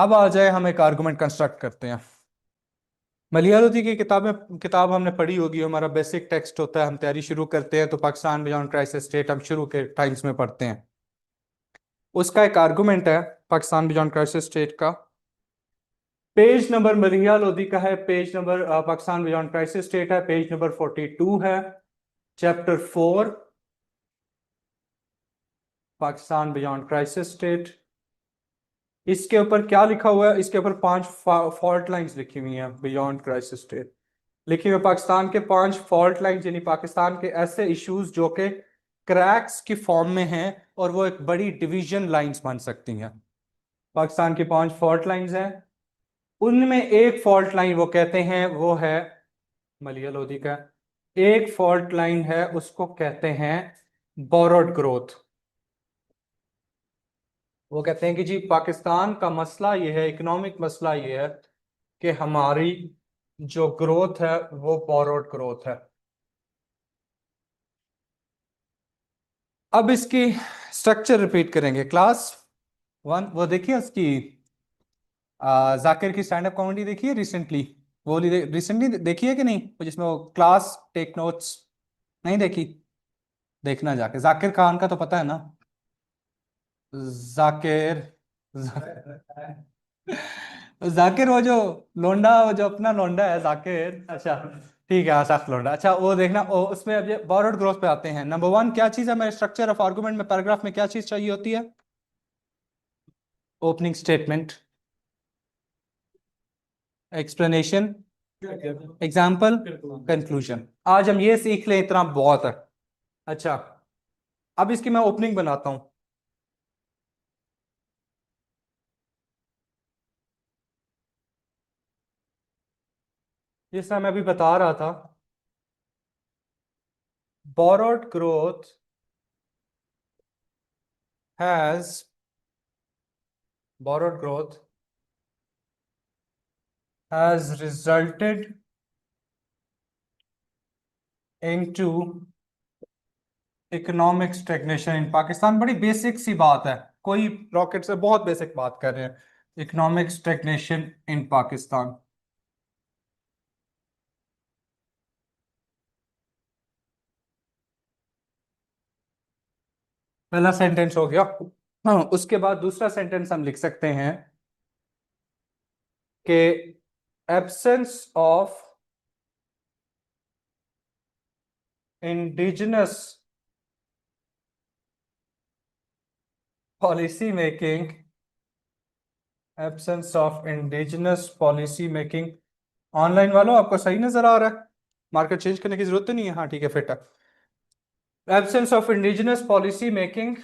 अब आ जाए हम एक आर्गुमेंट कंस्ट्रक्ट करते हैं। मलिया लोधी की किताब हमने पढ़ी होगी, हमारा बेसिक टेक्स्ट होता है। हम तैयारी शुरू करते हैं तो पाकिस्तान बियॉन्ड क्राइसिस स्टेट हम शुरू के टाइम्स में पढ़ते हैं। उसका एक आर्गुमेंट है पाकिस्तान बियॉन्ड क्राइसिस स्टेट का। पेज नंबर मलिया लोधी का है, page number Pakistan beyond crisis state है, पेज नंबर 42 है, chapter 4 Pakistan beyond crisis state. इसके ऊपर क्या लिखा हुआ है? इसके ऊपर 5 फॉल्ट लाइंस लिखी हुई हैं बियॉन्ड क्राइसिस स्टेट। लिखी हुई पाकिस्तान के 5 फॉल्ट लाइंस, यानी पाकिस्तान के ऐसे इश्यूज जो कि क्रैक्स की फॉर्म में हैं और वो एक बड़ी डिवीजन लाइंस बन सकती हैं। पाकिस्तान की 5 फॉल्ट लाइंस हैं, उनमें एक फॉल्ट लाइन वो कहते हैं वो है मलिया लोधी का। एक फॉल्ट लाइन है उसको कहते हैं बोरोड ग्रोथ। वो कहते हैं कि जी पाकिस्तान का मसला ये है, इकोनॉमिक मसला ये है कि हमारी जो ग्रोथ है वो बोरोड ग्रोथ है। अब इसकी स्ट्रक्चर रिपीट करेंगे। क्लास 1 वो देखिए उसकी जाकिर की स्टैंड अप कॉमेडी देखिए रिसेंटली। वो रिसेंटली देखी है कि नहीं, वो जिसमें वो क्लास टेक नोट्स। नहीं देखी? देखना जाके। जाकिर खान का तो पता है ना? जाकिर जाकिर वो जो लोंडा, वो जो अपना लोंडा है जाकिर। अच्छा ठीक है, हाँ सख्त लोंडा। अच्छा वो देखना, वो उसमें अब ये बॉरोड ग्रोथ पे आते हैं। नंबर 1 क्या चीज़ है मेरे स्ट्रक्चर ऑफ आर्गुमेंट में, पैराग्राफ में क्या चीज़ चाहिए होती है? Opening statement, explanation, example, conclusion. आज हम ये सीख लें, इतना बहुत है। अच्छा, अब इसकी मैं ओपनिंग बनाता हूं। जिस तरह मैं अभी बता रहा था, borrowed growth has borrowed growth has resulted into economic stagnation in Pakistan. बड़ी बेसिक सी बात है, कोई रॉकेट से बहुत बेसिक बात कर रहे हैं। Economic stagnation in Pakistan. पहला सेंटेंस हो गया। हाँ, उसके बाद दूसरा सेंटेंस हम लिख सकते हैं कि absence of indigenous policy making, absence of indigenous policy making. Online वालों आपको सही नजर आ रहा है? मार्केट चेंज करने की जरूरत तो नहीं है? हाँ ठीक है, फिट है। Absence of indigenous policy making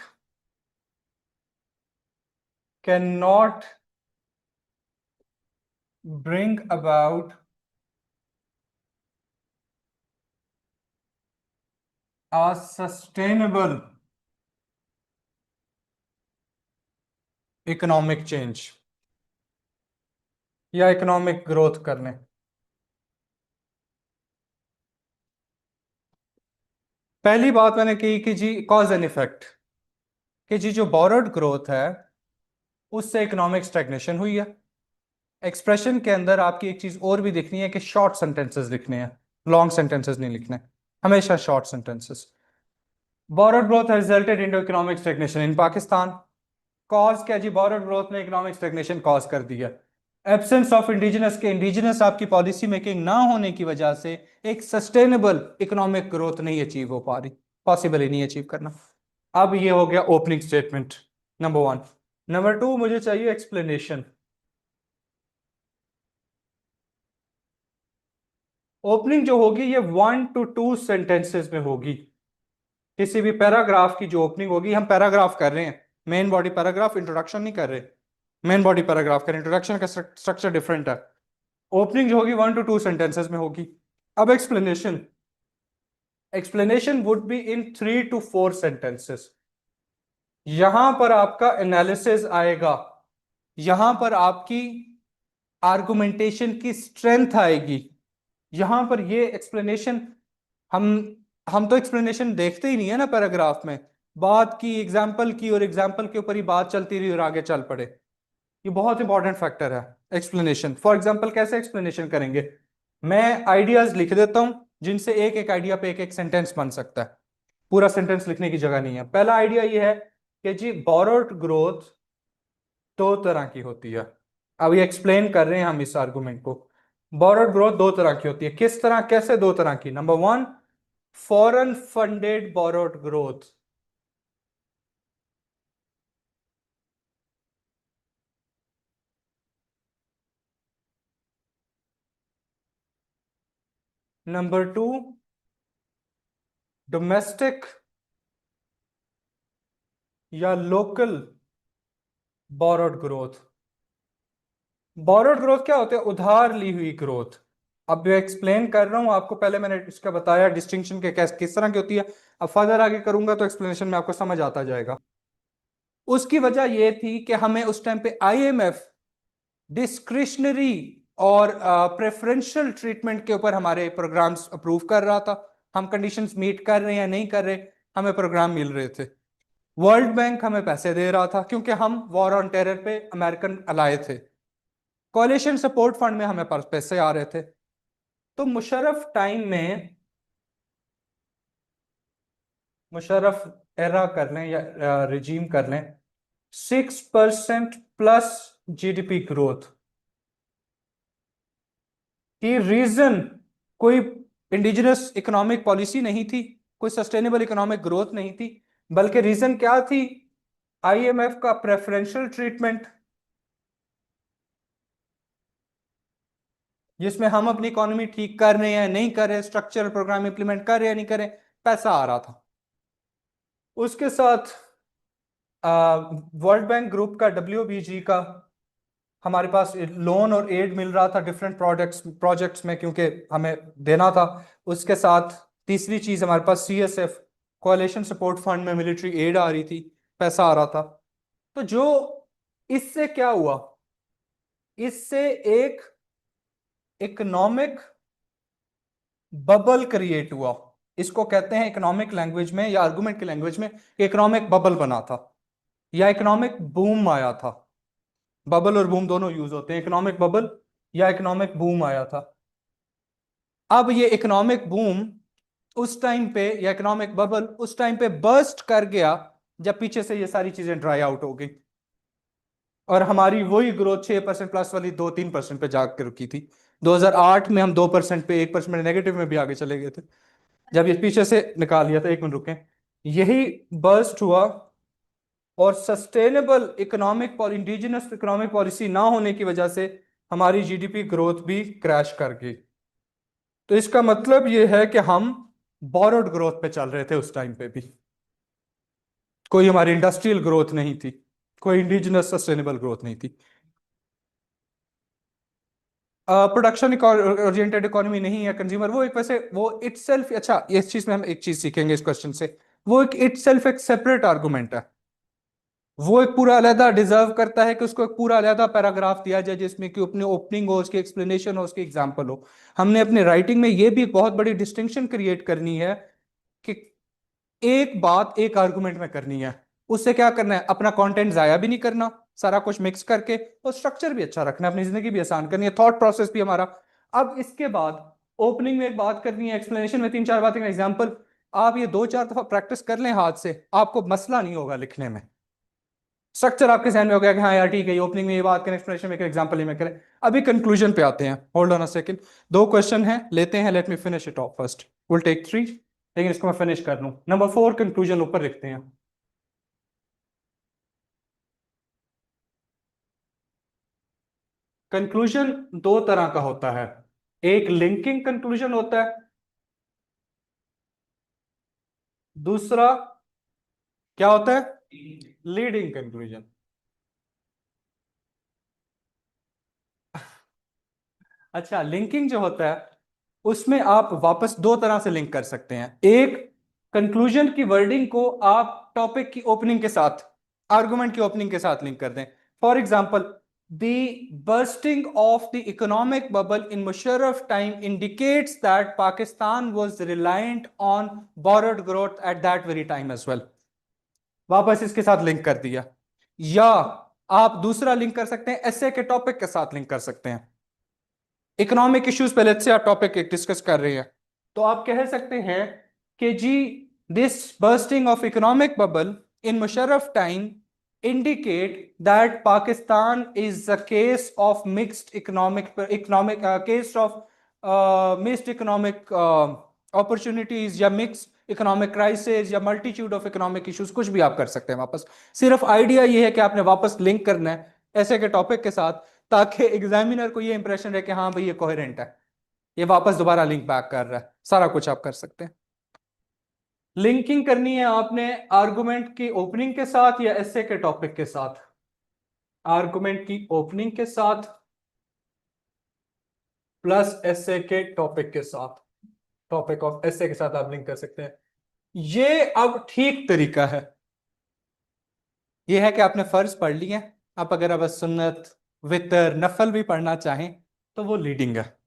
can not bring about a sustainable economic change या इकोनॉमिक ग्रोथ करने। पहली बात मैंने की कि जी कॉज एंड इफेक्ट, कि जी जो बोरोड ग्रोथ है उससे इकोनॉमिक स्टैग्नेशन हुई है। एक्सप्रेशन के अंदर आपकी एक चीज और भी लिखनी है कि शॉर्ट सेंटेंसेस लिखने हैं, लॉन्ग सेंटेंसेस नहीं लिखने, हमेशा short sentences. Borrowed growth has resulted into economic stagnation in Pakistan. Cause क्या जी? बोरोड ग्रोथ ने इकोनॉमिक स्टैग्नेशन कॉज कर दिया। एब्सेंस ऑफ इंडिजिनस, के इंडिजिनस आपकी पॉलिसी मेकिंग ना होने की वजह से एक सस्टेनेबल इकोनॉमिक ग्रोथ नहीं अचीव हो पा रही, पॉसिबल ही नहीं अचीव करना। अब ये हो गया ओपनिंग स्टेटमेंट नंबर 1। नंबर 2 मुझे चाहिए एक्सप्लेनेशन। ओपनिंग जो होगी ये 1 to 2 सेंटेंसेस में होगी। किसी भी पैराग्राफ की जो ओपनिंग होगी, हम पैराग्राफ कर रहे हैं, मेन बॉडी पैराग्राफ, इंट्रोडक्शन नहीं कर रहे। मेन बॉडी पैराग्राफ कर, इंट्रोडक्शन का स्ट्रक्चर डिफरेंट है। ओपनिंग जो होगी 1 to 2 सेंटेंसेस में होगी। अब explanation, explanation would be in 3 to 4 sentences. यहां पर आपका एनालिसिस आएगा, यहां पर आपकी आर्गुमेंटेशन की स्ट्रेंथ आएगी। यहां पर ये एक्सप्लेनेशन, हम हम तो एक्सप्लेनेशन देखते ही नहीं है ना पैराग्राफ में। बात की एग्जाम्पल की और एग्जाम्पल के ऊपर ही बात चलती रही और आगे चल पड़े। ये बहुत इंपॉर्टेंट फैक्टर है। एक्सप्लेनेशन, फॉर एग्जांपल कैसे एक्सप्लेनेशन करेंगे? मैं आइडियाज लिख देता हूं जिनसे एक एक आइडिया पे एक एक सेंटेंस बन सकता है। पूरा सेंटेंस लिखने की जगह नहीं है। पहला आइडिया ये है कि जी बोरोड ग्रोथ दो तरह की होती है। अब ये एक्सप्लेन कर रहे हैं हम इस आर्गुमेंट को। बोरोड ग्रोथ दो तरह की होती है। किस तरह, कैसे दो तरह की? Number one, foreign funded borrowed growth. Number two, domestic या local borrowed growth. Borrowed growth क्या होते हैं? उधार ली हुई ग्रोथ। अब जो एक्सप्लेन कर रहा हूं आपको, पहले मैंने इसका बताया डिस्टिंक्शन के कैसे किस तरह की होती है। अब फर्दर आगे करूंगा तो एक्सप्लेनेशन में आपको समझ आता जाएगा। उसकी वजह यह थी कि हमें उस टाइम पे आईएमएफ डिस्क्रिशनरी और प्रेफरेंशियल ट्रीटमेंट के ऊपर हमारे प्रोग्राम्स अप्रूव कर रहा था। हम कंडीशंस मीट कर रहे हैं या नहीं कर रहे, हमें प्रोग्राम मिल रहे थे। वर्ल्ड बैंक हमें पैसे दे रहा था क्योंकि हम वॉर ऑन टेरर पे अमेरिकन अलाए थे। कोalition सपोर्ट फंड में हमें पास पैसे आ रहे थे। तो मुशर्रफ टाइम में, मुशर्रफ एरा कर लें या रिजीम कर लें, 6% प्लस जीडीपी ग्रोथ की रीजन कोई इंडिजिनस इकोनॉमिक पॉलिसी नहीं थी, कोई सस्टेनेबल इकोनॉमिक ग्रोथ नहीं थी, बल्कि रीजन क्या थी? आईएमएफ का प्रेफरेंशियल ट्रीटमेंट, जिसमें हम अपनी इकोनॉमी ठीक कर रहे हैं नहीं कर रहे, स्ट्रक्चरल प्रोग्राम इंप्लीमेंट कर रहे हैं नहीं कर रहे, पैसा आ रहा था। उसके साथ वर्ल्ड बैंक ग्रुप का, डब्ल्यूबीजी का, हमारे पास लोन और एड मिल रहा था डिफरेंट प्रोडक्ट्स प्रोजेक्ट्स में क्योंकि हमें देना था। उसके साथ तीसरी चीज हमारे पास सीएसएफ, कोalition सपोर्ट फंड में मिलिट्री एड आ रही थी, पैसा आ रहा था। तो जो इससे क्या हुआ? इससे एक इकोनॉमिक बबल क्रिएट हुआ। इसको कहते हैं इकोनॉमिक लैंग्वेज में या आर्गुमेंट की लैंग्वेज में, इकोनॉमिक बबल बना था या इकोनॉमिक बूम आया था। बबल और बूम दोनों यूज होते हैं, इकोनॉमिक बबल या इकोनॉमिक बूम आया था। अब ये इकोनॉमिक बूम उस टाइम पे या इकोनॉमिक बबल उस टाइम पे बर्स्ट कर गया जब पीछे से ये सारी चीजें ड्राई आउट हो गई और हमारी वही ग्रोथ 6% प्लस वाली 2-3% पे जाकर रुकी थी। 2008 में हम 2% पे 1% नेगेटिव में भी आगे चले गए थे जब ये पीछे से निकाल लिया था। एक मिनट रुकें। यही बर्स्ट हुआ और sustainable economic indigenous economic policy ना होने की वजह से हमारी जीडीपी ग्रोथ भी क्रैश कर गई। तो इसका मतलब ये है कि हम बोरोड ग्रोथ पे चल रहे थे उस टाइम पे भी। कोई हमारी इंडस्ट्रियल ग्रोथ नहीं थी, कोई इंडिजिनस सस्टेनेबल ग्रोथ नहीं थी। प्रोडक्शन ओरिएंटेड इकोनॉमी नहीं है, कंज्यूमर वो एक, वैसे वो इटसेल्फ, अच्छा इस चीज में हम एक चीज सीखेंगे इस क्वेश्चन से, वो एक इटसेल्फ एक सेपरेट आर्गुमेंट है। वो एक पूरा अलहदा डिजर्व करता है कि उसको एक पूरा अलहदा पैराग्राफ दिया जाए जिसमें कि अपनी ओपनिंग हो, उसकी एक्सप्लेनेशन हो, उसकी एग्जांपल हो। हमने अपने राइटिंग में ये भी एक बहुत बड़ी डिस्टिंक्शन क्रिएट करनी है कि एक बात एक आर्गुमेंट में करनी है, उससे क्या करना है? अपना कंटेंट जाया भी नहीं करना, सारा कुछ मिक्स करके, और स्ट्रक्चर भी अच्छा रखना है, अपनी जिंदगी भी आसान करनी है, थॉट प्रोसेस भी हमारा। अब इसके बाद ओपनिंग में एक बात करनी है, एक्सप्लेनेशन में 3-4 बातें, एग्जाम्पल। आप ये 2-4 दफा प्रैक्टिस कर लें हाथ से, आपको मसला नहीं होगा लिखने में। स्ट्रक्चर आपके ध्यान में हो गया कि हाँ यार ठीक है, ओपनिंग में ये बात करें, एक्सप्लेनेशन में एग्जांपल में करें। अभी कंक्लूजन पे आते हैं, होल्ड ऑन अ सेकंड। दो क्वेश्चन हैं, लेते हैं, let me finish it off first, will take 3, लेकिन इसको मैं फिनिश कर लूं। नंबर 4 कंक्लूजन ऊपर लिखते हैं। कंक्लूजन दो तरह का होता है, एक लिंकिंग कंक्लूजन होता है, दूसरा क्या होता है? Leading conclusion. अच्छा, लिंकिंग जो होता है उसमें आप वापस दो तरह से लिंक कर सकते हैं। एक, कंक्लूजन की वर्डिंग को आप टॉपिक की ओपनिंग के साथ, आर्गुमेंट की ओपनिंग के साथ लिंक कर दें। For example, the bursting of the economic bubble in Musharraf time indicates that Pakistan was reliant on borrowed growth at that very time as well। वापस इसके साथ लिंक कर दिया। या आप दूसरा लिंक कर सकते हैं एसए के टॉपिक के साथ लिंक कर सकते हैं। इकोनॉमिक इश्यूज पहले से आप टॉपिक डिस्कस कर रहे हैं, तो आप कह सकते हैं कि जी this bursting of economic bubble in Musharraf time indicate that Pakistan is a case of mixed economic case of mixed economic opportunities या mixed economic crisis या multitude of economic issues, कुछ भी आप कर सकते हैं वापस। सिर्फ आइडिया ये है कि आपने वापस लिंक करना है ऐसे के टॉपिक के साथ, ताकि एग्जामिनर को ये इंप्रेशन रहे कि हाँ भाई ये कोहेरेंट है, ये वापस दोबारा लिंक बैक कर रहा है। सारा कुछ आप कर सकते हैं। लिंकिंग करनी है आपने आर्गुमेंट की ओपनिंग के साथ या एसे के टॉपिक के साथ? आर्गुमेंट की ओपनिंग के साथ प्लस एसे के टॉपिक के साथ, टॉपिक ऑफ एसे के साथ आप लिंक कर सकते हैं। ये अब ठीक तरीका है, ये है कि आपने फर्ज पढ़ लिए, आप अगर अब सुन्नत वितर नफल भी पढ़ना चाहें तो वो लीडिंग है,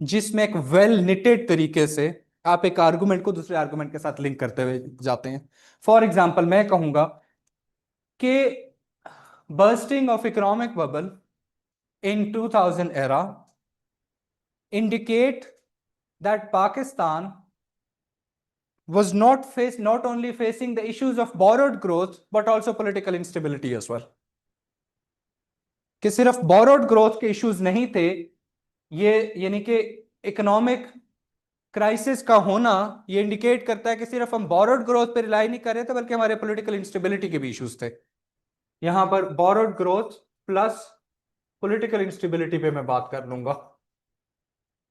जिसमें एक वेल निटेड तरीके से आप एक आर्गुमेंट को दूसरे आर्गुमेंट के साथ लिंक करते हुए जाते हैं। फॉर एग्जाम्पल मैं कहूंगा कि bursting of economic bubble in 2000 era indicate that Pakistan was not only facing the issues of borrowed growth but also political instability as well। कि सिर्फ borrowed growth के issues नहीं थे, ये यानी कि इकोनॉमिक क्राइसिस का होना ये इंडिकेट करता है कि सिर्फ हम borrowed growth पे रिलाई नहीं कर रहे थे, बल्कि हमारे पॉलिटिकल इंस्टेबिलिटी के भी इश्यूज थे। यहां पर borrowed growth plus political instability पे मैं बात कर लूंगा।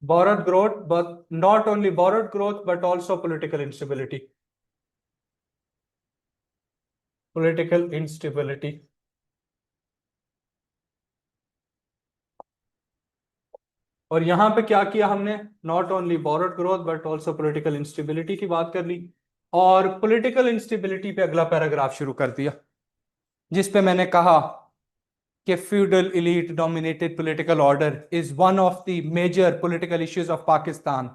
borrowed growth, but not only borrowed growth but also political instability, political instability। और यहां पे क्या किया हमने, not only borrowed growth but also political instability की बात कर ली, और political instability पे अगला पैराग्राफ शुरू कर दिया, जिसपे मैंने कहा कि feudal elite dominated political order is one of the major political issues of Pakistan।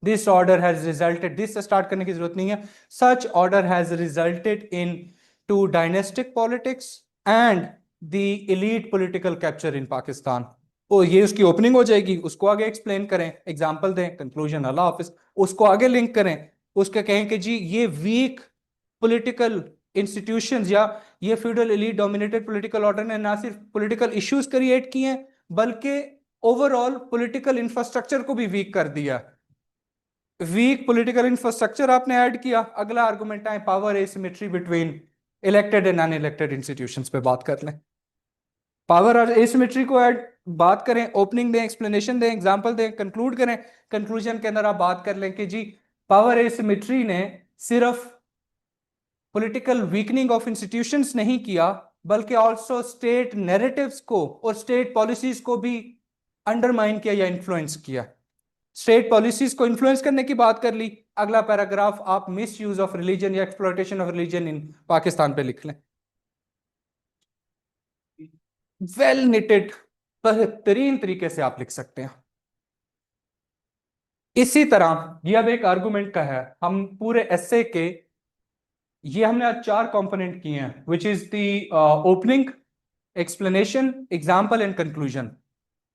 This order has resulted, this start करने की जरूरत नहीं है, such order has resulted in two dynastic politics and the elite political capture in Pakistan। ओ ये उसकी opening हो जाएगी, उसको आगे एक्सप्लेन करें, एग्जाम्पल दें, कंक्लूजन, अल्लाह हाफिज, उसको आगे लिंक करें, उसके कहें कि जी ये वीक पॉलिटिकल इंस्टीट्यूशंस या ये feudal elite dominated political order ने ना सिर्फ पॉलिटिकल इश्यूज क्रिएट किए हैं, बल्कि ओवरऑल पॉलिटिकल इंफ्रास्ट्रक्चर को भी वीक कर दिया। वीक पॉलिटिकल इंफ्रास्ट्रक्चर आपने ऐड किया, अगला आर्गुमेंट आए power asymmetry between elected and unelected institutions पे बात कर लें। पावर और एसिमेट्री को ऐड बात करें, ओपनिंग दें, एक्सप्लेनेशन दें, एग्जांपल दें, कंक्लूड करें, कंक्लूजन के अंदर आप बात कर लें कि जी पावर एसिमेट्री ने सिर्फ पॉलिटिकल वीकनिंग ऑफ इंस्टीट्यूशंस नहीं किया, बल्कि आल्सो स्टेट नैरेटिव्स को और स्टेट पॉलिसीज को भी अंडरमाइन किया या इन्फ्लुएंस किया। स्टेट पॉलिसीज को इन्फ्लुएंस करने की बात कर ली, अगला पैराग्राफ आप मिस यूज ऑफ रिलीजन या exploitation of religion in Pakistan पे लिख लें। वेल निटेड बेहतरीन तरीके से आप लिख सकते हैं। इसी तरह ये अब एक आर्गुमेंट का है, हम पूरे एसे के ये हमने आज 4 कंपोनेंट किए हैं, which is the opening, explanation, example and conclusion.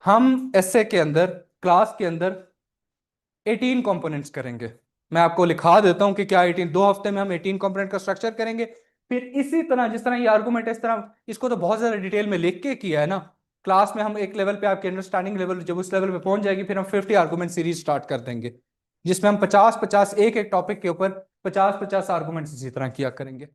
हम एसे के अंदर क्लास के अंदर 18 कंपोनेंट्स करेंगे। मैं आपको लिखा देता हूं कि क्या 18, 2 हफ्ते में हम 18 कंपोनेंट का स्ट्रक्चर करेंगे। फिर इसी तरह जिस तरह ये आर्गुमेंट है, इस तरह इसको तो बहुत ज्यादा डिटेल में लिख के किया है ना, क्लास में हम एक लेवल पे आपके अंडरस्टैंडिंग लेवल जब उस लेवल पे पहुंच जाएगी, फिर हम 50 आर्गुमेंट सीरीज स्टार्ट कर देंगे, जिसमें हम 50-50 एक एक टॉपिक के ऊपर 50-50 आर्गुमेंट्स इसी तरह किया करेंगे।